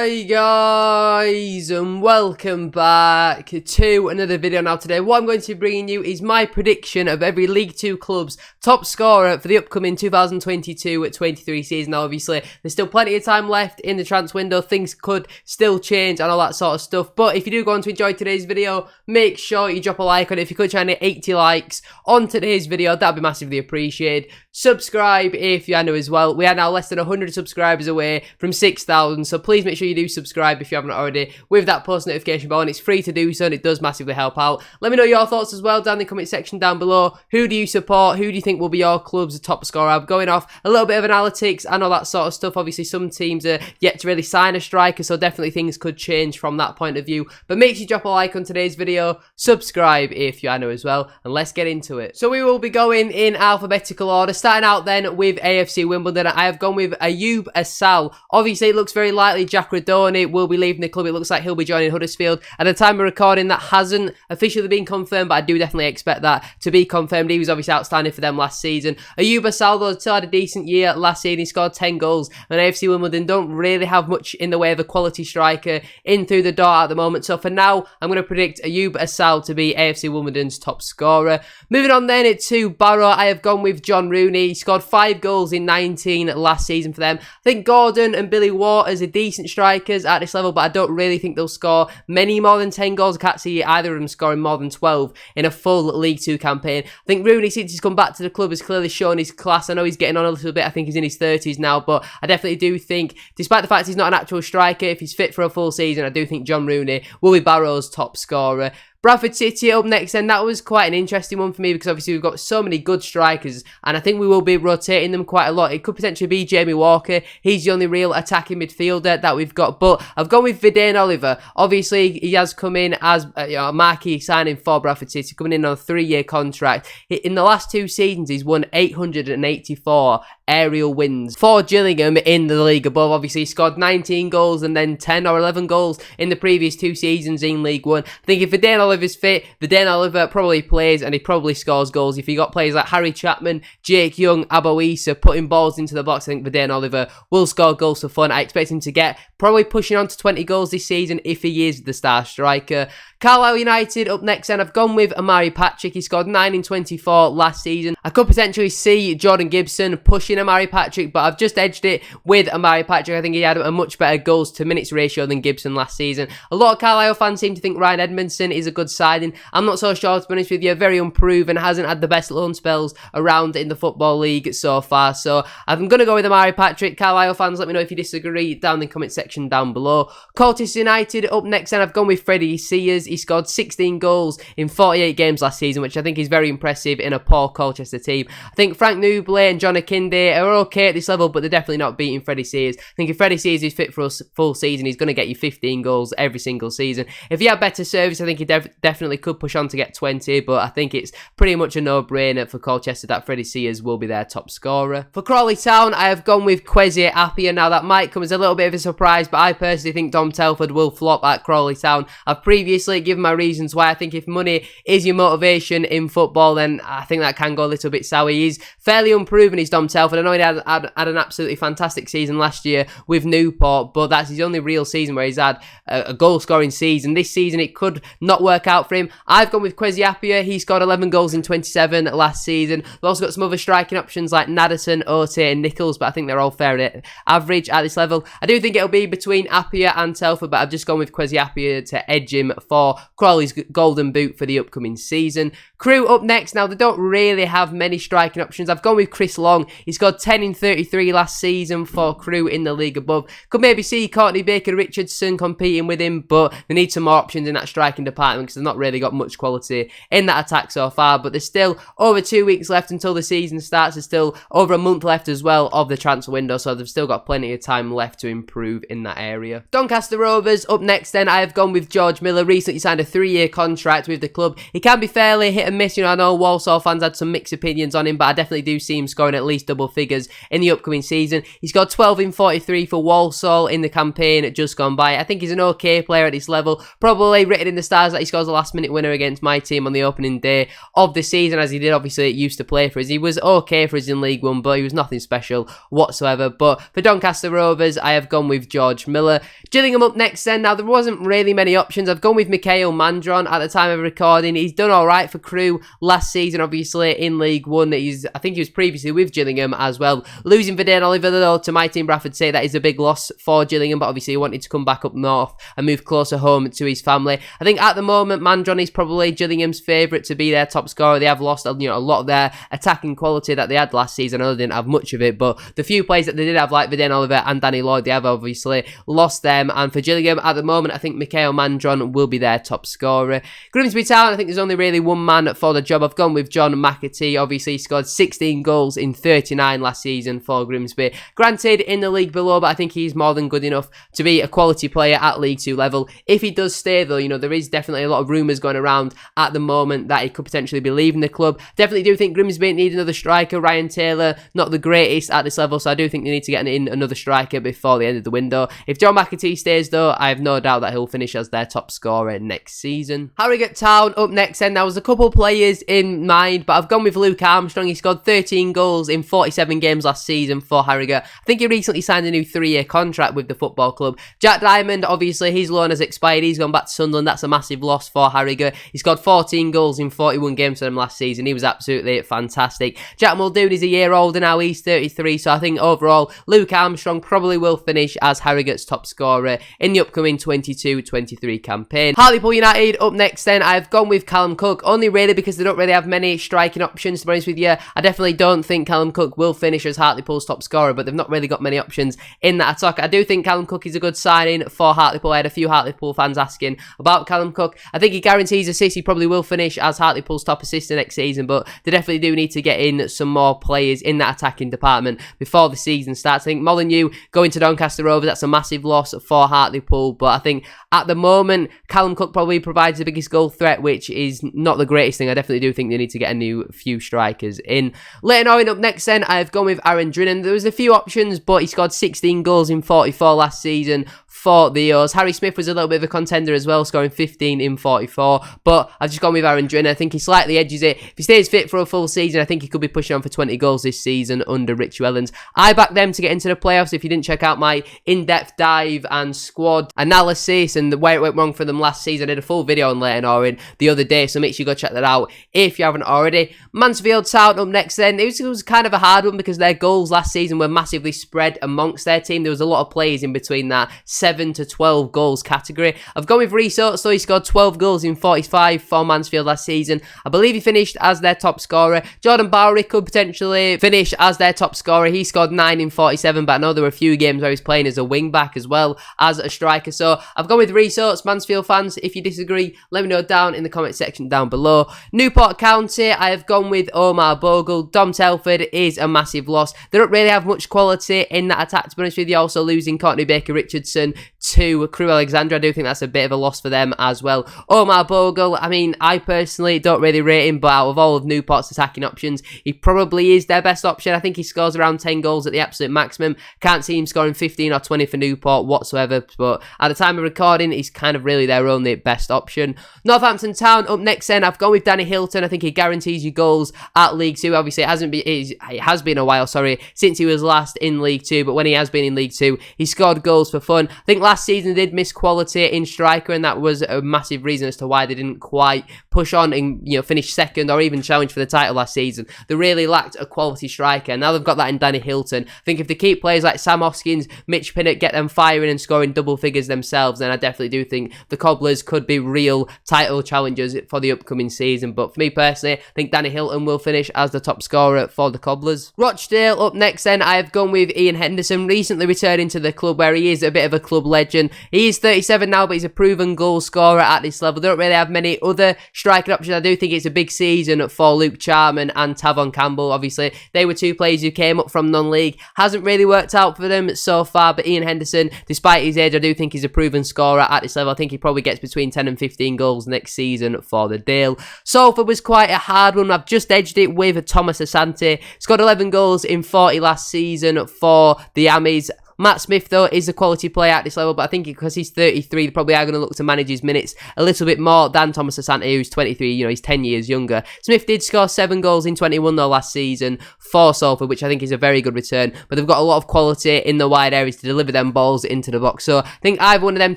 Hi guys, and welcome back to another video. Now today what I'm going to be bringing you is my prediction of every League 2 club's top scorer for the upcoming 2022-23 season. Now obviously there's still plenty of time left in the transfer window, things could still change and all that sort of stuff, but if you do go on to enjoy today's video, make sure you drop a like on it. If you could try and hit 80 likes on today's video, that'd be massively appreciated. Subscribe if you are new as well. We are now less than 100 subscribers away from 6,000, so please make sure you do subscribe if you haven't already with that post notification bell, and it's free to do so and it does massively help out. Let me know your thoughts as well down in the comment section down below. Who do you support? Who do you think will be your club's top scorer? I'm going off a little bit of analytics and all that sort of stuff. Obviously some teams are yet to really sign a striker, so definitely things could change from that point of view, but make sure you drop a like on today's video, subscribe if you are new as well, and let's get into it. So we will be going in alphabetical order, starting out then with AFC Wimbledon. I have gone with Ayoub Assal. Obviously it looks very likely Jack Radoni will be leaving the club. It looks like he'll be joining Huddersfield. At the time of recording, that hasn't officially been confirmed, but I do definitely expect that to be confirmed. He was obviously outstanding for them last season. Ayoub Assal though still had a decent year last season. He scored 10 goals, and AFC Wimbledon don't really have much in the way of a quality striker in through the door at the moment. So for now, I'm going to predict Ayoub Assal to be AFC Wimbledon's top scorer. Moving on then to Barrow, I have gone with John Rooney. He scored 5 goals in 19 last season for them. I think Gordon and Billy Waters are decent strikers at this level, but I don't really think they'll score many more than 10 goals. I can't see either of them scoring more than 12 in a full League 2 campaign. I think Rooney, since he's come back to the club, has clearly shown his class. I know he's getting on a little bit. I think he's in his 30s now, but I definitely do think, despite the fact he's not an actual striker, if he's fit for a full season, I do think John Rooney will be Barrow's top scorer. Bradford City up next, and that was quite an interesting one for me because obviously we've got so many good strikers and I think we will be rotating them quite a lot. It could potentially be Jamie Walker. He's the only real attacking midfielder that we've got, but I've gone with Vidane Oliver. Obviously he has come in as a marquee signing for Bradford City, coming in on a 3-year contract. In the last 2 seasons he's won 884 aerial wins for Gillingham in the league above. Obviously he scored 19 goals and then 10 or 11 goals in the previous 2 seasons in League 1. I think if Vidane Oliver's fit, Vidane Oliver probably plays and he probably scores goals. If you got players like Harry Chapman, Jake Young, Abo Issa putting balls into the box, I think Vidane Oliver will score goals for fun. I expect him to get probably pushing on to 20 goals this season if he is the star striker. Carlisle United up next, and I've gone with Amari Patrick. He scored 9 in 24 last season. I could potentially see Jordan Gibson pushing Amari Patrick, but I've just edged it with Amari Patrick. I think he had a much better goals to minutes ratio than Gibson last season. A lot of Carlisle fans seem to think Ryan Edmondson is a good signing. I'm not so sure, to be honest with you. Very unproven, hasn't had the best loan spells around in the Football League so far. So I'm going to go with Amari Patrick. Carlisle fans, let me know if you disagree down in the comment section down below. Colchester United up next, and I've gone with Freddie Sears. He scored 16 goals in 48 games last season, which I think is very impressive in a poor Colchester team. I think Frank Nouble and John Akinde are okay at this level, but they're definitely not beating Freddie Sears. I think if Freddie Sears is fit for a full season, he's going to get you 15 goals every single season. If he had better service, I think he definitely could push on to get 20, but I think it's pretty much a no-brainer for Colchester that Freddie Sears will be their top scorer. For Crawley Town, I have gone with Kwesi Appiah. Now that might come as a little bit of a surprise, but I personally think Dom Telford will flop at Crawley Town. I've previously given my reasons why. I think if money is your motivation in football, then I think that can go a little bit sour. He's fairly unproven, is Dom Telford. I know he had an absolutely fantastic season last year with Newport, but that's his only real season where he's had a goal-scoring season. This season it could not work out for him. I've gone with Kwesi Appiah. He scored 11 goals in 27 last season. We've also got some other striking options like Naderson, Ote and Nichols, but I think they're all fair average at this level. I do think it'll be between Appiah and Telford, but I've just gone with Kwesi Appiah to edge him for Crawley's golden boot for the upcoming season. Crewe up next. Now they don't really have many striking options. I've gone with Chris Long. He scored 10 in 33 last season for Crewe in the league above. Could maybe see Courtney Baker-Richardson competing with him, but they need some more options in that striking department because they've not really got much quality in that attack so far. But there's still over 2 weeks left until the season starts. There's still over a month left as well of the transfer window, so they've still got plenty of time left to improve in that area. Doncaster Rovers up next then. I have gone with George Miller. Recently signed a 3-year contract with the club. He can be fairly hit and and miss. You know, I know Walsall fans had some mixed opinions on him, but I definitely do see him scoring at least double figures in the upcoming season. He scored 12 in 43 for Walsall in the campaign just gone by. I think he's an okay player at this level. Probably written in the stars that he scores a last-minute winner against my team on the opening day of the season, as he did obviously used to play for us. He was okay for us in League One, but he was nothing special whatsoever. But for Doncaster Rovers, I have gone with George Miller. Gillingham up next then. Now, there wasn't really many options. I've gone with Mikhail Mandron at the time of recording. He's done all right for Crewe last season, obviously, in League One. I think he was previously with Gillingham as well. Losing Verdane Oliver, though, to my team, Bradford, say that is a big loss for Gillingham, but obviously he wanted to come back up north and move closer home to his family. I think at the moment, Mandron is probably Gillingham's favourite to be their top scorer. They have lost, you know, a lot of their attacking quality that they had last season. I know they didn't have much of it, but the few players that they did have, like Verdane Oliver and Danny Lloyd, they have obviously lost them. And for Gillingham, at the moment, I think Mikhail Mandron will be their top scorer. Grimsby Town, I think there's only really one man for the job. I've gone with John McAtee. Obviously, he scored 16 goals in 39 last season for Grimsby. Granted, in the league below, but I think he's more than good enough to be a quality player at League 2 level. If he does stay, though, you know, there is definitely a lot of rumours going around at the moment that he could potentially be leaving the club. Definitely do think Grimsby need another striker. Ryan Taylor, not the greatest at this level, so I do think they need to get in another striker before the end of the window. If John McAtee stays, though, I have no doubt that he'll finish as their top scorer next season. Harrogate Town up next then. There was a couple of players in mind, but I've gone with Luke Armstrong. He scored 13 goals in 47 games last season for Harrogate. I think he recently signed a new 3-year contract with the football club. Jack Diamond, obviously, his loan has expired. He's gone back to Sunderland. That's a massive loss for Harrogate. He scored 14 goals in 41 games for them last season. He was absolutely fantastic. Jack Muldoon is a year older now. He's 33, so I think overall, Luke Armstrong probably will finish as Harrogate's top scorer in the upcoming 22-23 campaign. Hartlepool United up next then. I've gone with Callum Cook, only really because they don't really have many striking options, to be honest with you. I definitely don't think Callum Cook will finish as Hartlepool's top scorer, but they've not really got many options in that attack. I do think Callum Cook is a good signing for Hartlepool. I had a few Hartlepool fans asking about Callum Cook. I think he guarantees assists. He probably will finish as Hartlepool's top assister next season, but they definitely do need to get in some more players in that attacking department before the season starts. I think Molyneux going to Doncaster Rovers, that's a massive loss for Hartlepool, but I think at the moment, Callum Cook probably provides the biggest goal threat, which is not the greatest thing. I definitely do think they need to get a few strikers in. Leighton Orient up next then, I've gone with Aaron Drinan. There was a few options, but he scored 16 goals in 44 last season for the O's. Harry Smith was a little bit of a contender as well, scoring 15 in 44, but I've just gone with Aaron Drinan. I think he slightly edges it. If he stays fit for a full season, I think he could be pushing on for 20 goals this season under Rich Wellens. I backed them to get into the playoffs. If you didn't check out my in-depth dive and squad analysis and where it went wrong for them last season, I did a full video on Leighton Orient the other day, so make sure you go check that out if you haven't already. Mansfield Town up next then. It was kind of a hard one because their goals last season were massively spread amongst their team. There was a lot of players in between that 7 to 12 goals category. I've gone with Rhys Oates, so he scored 12 goals in 45 for Mansfield last season. I believe he finished as their top scorer. Jordan Bowery could potentially finish as their top scorer. He scored 9 in 47, but I know there were a few games where he's playing as a wing back as well as a striker. So I've gone with Rhys Oates. Mansfield fans, if you disagree, let me know down in the comment section down below. Newport County, I have gone with Omar Bogle. Dom Telford is a massive loss. They don't really have much quality in that attack, to be honest with you. Also losing Courtney Baker-Richardson to Crewe Alexandra, I do think that's a bit of a loss for them as well. Omar Bogle, I mean, I personally don't really rate him, but out of all of Newport's attacking options, he probably is their best option. I think he scores around 10 goals at the absolute maximum. Can't see him scoring 15 or 20 for Newport whatsoever, but at the time of recording, he's kind of really their only best option. Northampton Town up next then. I've gone with Danny Hilton. I think he guarantees you goals at League 2. Obviously, it has been a while, since he was last in League 2, but when he has been in League 2, he scored goals for fun. I think last season they did miss quality in striker, and that was a massive reason as to why they didn't quite push on and, you know, finish second or even challenge for the title last season. They really lacked a quality striker. Now they've got that in Danny Hilton. I think if they keep players like Sam Hoskins, Mitch Pinnock, get them firing and scoring double figures themselves, then I definitely do think the Cobblers could be real title challengers for the upcoming season. But for me personally, I think Danny Hilton will finish as the top scorer for the Cobblers. Rochdale up next then. I have gone with Ian Henderson, recently returning to the club where he is a bit of a club legend. legend. He is 37 now, but he's a proven goal scorer at this level. They don't really have many other striking options. I do think it's a big season for Luke Charman and Tavon Campbell. Obviously, they were two players who came up from non-league. Hasn't really worked out for them so far, but Ian Henderson, despite his age, I do think he's a proven scorer at this level. I think he probably gets between 10 and 15 goals next season for the deal. Salford was quite a hard one. I've just edged it with Thomas Asante. Scored 11 goals in 40 last season for the Amis. Matt Smith, though, is a quality player at this level, but I think because he's 33, they probably are going to look to manage his minutes a little bit more than Thomas Asante, who's 23. You know, he's 10 years younger. Smith did score 7 goals in 21, though, last season for Salford, which I think is a very good return, but they've got a lot of quality in the wide areas to deliver them balls into the box. So I think either one of them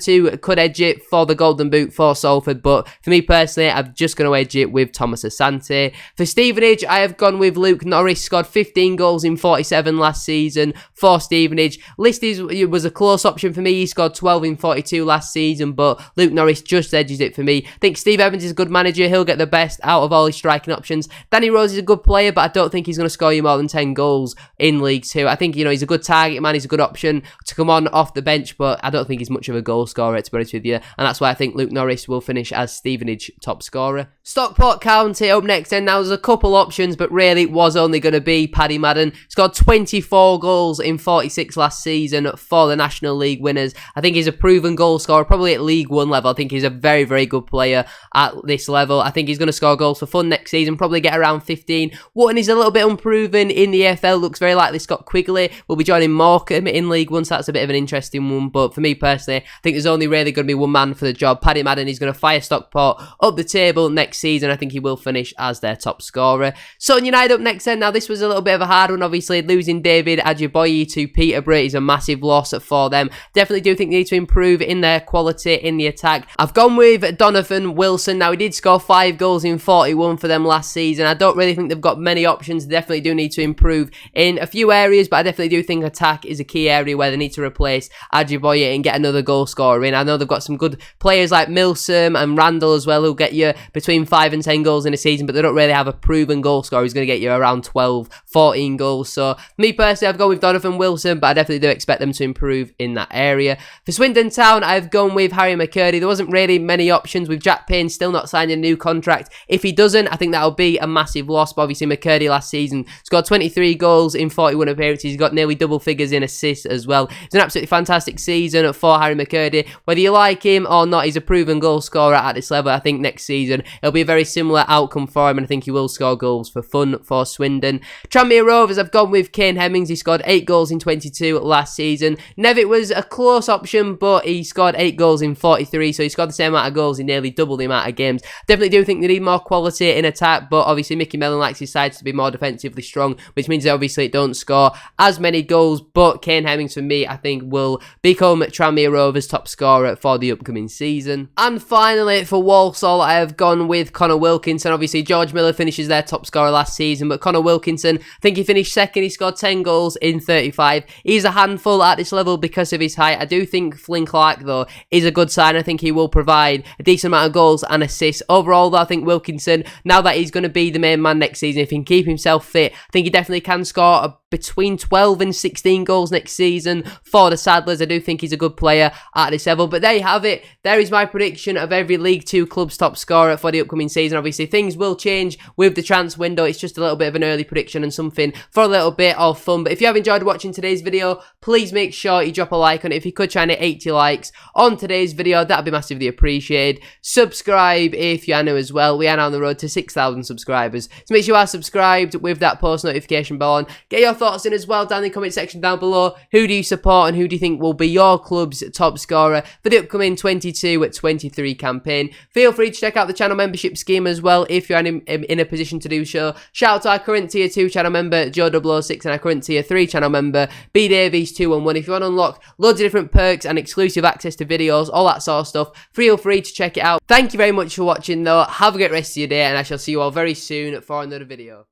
two could edge it for the Golden Boot for Salford, but for me personally, I'm just going to edge it with Thomas Asante. For Stevenage, I have gone with Luke Norris. Scored 15 goals in 47 last season for Stevenage. Was a close option for me. He scored 12 in 42 last season, but Luke Norris just edges it for me. I think Steve Evans is a good manager. He'll get the best out of all his striking options. Danny Rose is a good player, but I don't think he's going to score you more than 10 goals in League 2. I think, you know, he's a good target man. He's a good option to come on off the bench, but I don't think he's much of a goal scorer, to be honest with you. And that's why I think Luke Norris will finish as Stevenage top scorer. Stockport County up next, and now there's a couple options, but really it was only going to be Paddy Madden. Scored 24 goals in 46 last season for the National League winners. I think he's a proven goal scorer, probably at League 1 level. I think he's a very, very good player at this level. I think he's going to score goals for fun next season, probably get around 15. Wharton is a little bit unproven in the AFL. Looks very likely Scott Quigley will be joining Morecambe in League 1, so that's a bit of an interesting one. But for me personally, I think there's only really going to be one man for the job. Paddy Madden is going to fire Stockport up the table next season. I think he will finish as their top scorer. Sutton United up next then. Now this was a little bit of a hard one, obviously. Losing David Ajiboye to Peterborough is a massive loss for them. Definitely do think they need to improve in their quality in the attack. I've gone with Donovan Wilson. Now he did score 5 goals in 41 for them last season. I don't really think they've got many options. They definitely do need to improve in a few areas, but I definitely do think attack is a key area where they need to replace Ajiboye and get another goal scorer in. I know they've got some good players like Milsom and Randall as well, who'll get you between 5 and 10 goals in a season, but they don't really have a proven goal scorer who's going to get you around 12, 14 goals. So me personally, I've gone with Donovan Wilson, but I definitely do expect them to improve in that area. For Swindon Town, I've gone with Harry McCurdy. There wasn't really many options with Jack Payne still not signing a new contract. If he doesn't, I think that'll be a massive loss. But obviously, McCurdy last season scored 23 goals in 41 appearances. He's got nearly double figures in assists as well. It's an absolutely fantastic season for Harry McCurdy. Whether you like him or not, he's a proven goal scorer at this level. I think next season it'll be a very similar outcome for him, and I think he will score goals for fun for Swindon. Tranmere Rovers, I've gone with Kane Hemmings. He scored 8 goals in 22 last season. Nevitt was a close option, but he scored 8 goals in 43, so he scored the same amount of goals in nearly double the amount of games. Definitely do think they need more quality in attack, but obviously Mickey Mellon likes his sides to be more defensively strong, which means that obviously it don't score as many goals, but Kane Hemmings for me, I think, will become Tranmere Rovers' top scorer for the upcoming season. And finally, for Walsall, I have gone with Connor Wilkinson. Obviously, George Miller finishes their top scorer last season, but Connor Wilkinson, I think he finished second. He scored 10 goals in 35. He's a handful at this level because of his height. I do think Flynn Clark, though, is a good sign. I think he will provide a decent amount of goals and assists. Overall, though, I think Wilkinson, now that he's going to be the main man next season, if he can keep himself fit, I think he definitely can score between 12 and 16 goals next season for the Saddlers. I do think he's a good player at this level. But there you have it. There is my prediction of every League 2 club's top scorer for the upcoming season. Obviously, things will change with the transfer window. It's just a little bit of an early prediction and something for a little bit of fun. But if you have enjoyed watching today's video, please make sure you drop a like on it. If you could try and hit 80 likes on today's video, that'd be massively appreciated. Subscribe if you are new as well. We are now on the road to 6,000 subscribers. So make sure you are subscribed with that post notification bell on. Get your thoughts in as well down in the comment section down below. Who do you support and who do you think will be your club's top scorer for the upcoming 22-23 campaign? Feel free to check out the channel membership scheme as well if you're in a position to do so. Shout out to our current tier 2 channel member Joe006 and our current tier 3 channel member B Davies211. If you want to unlock loads of different perks and exclusive access to videos, all that sort of stuff, feel free to check it out. Thank you very much for watching though. Have a great rest of your day, and I shall see you all very soon for another video.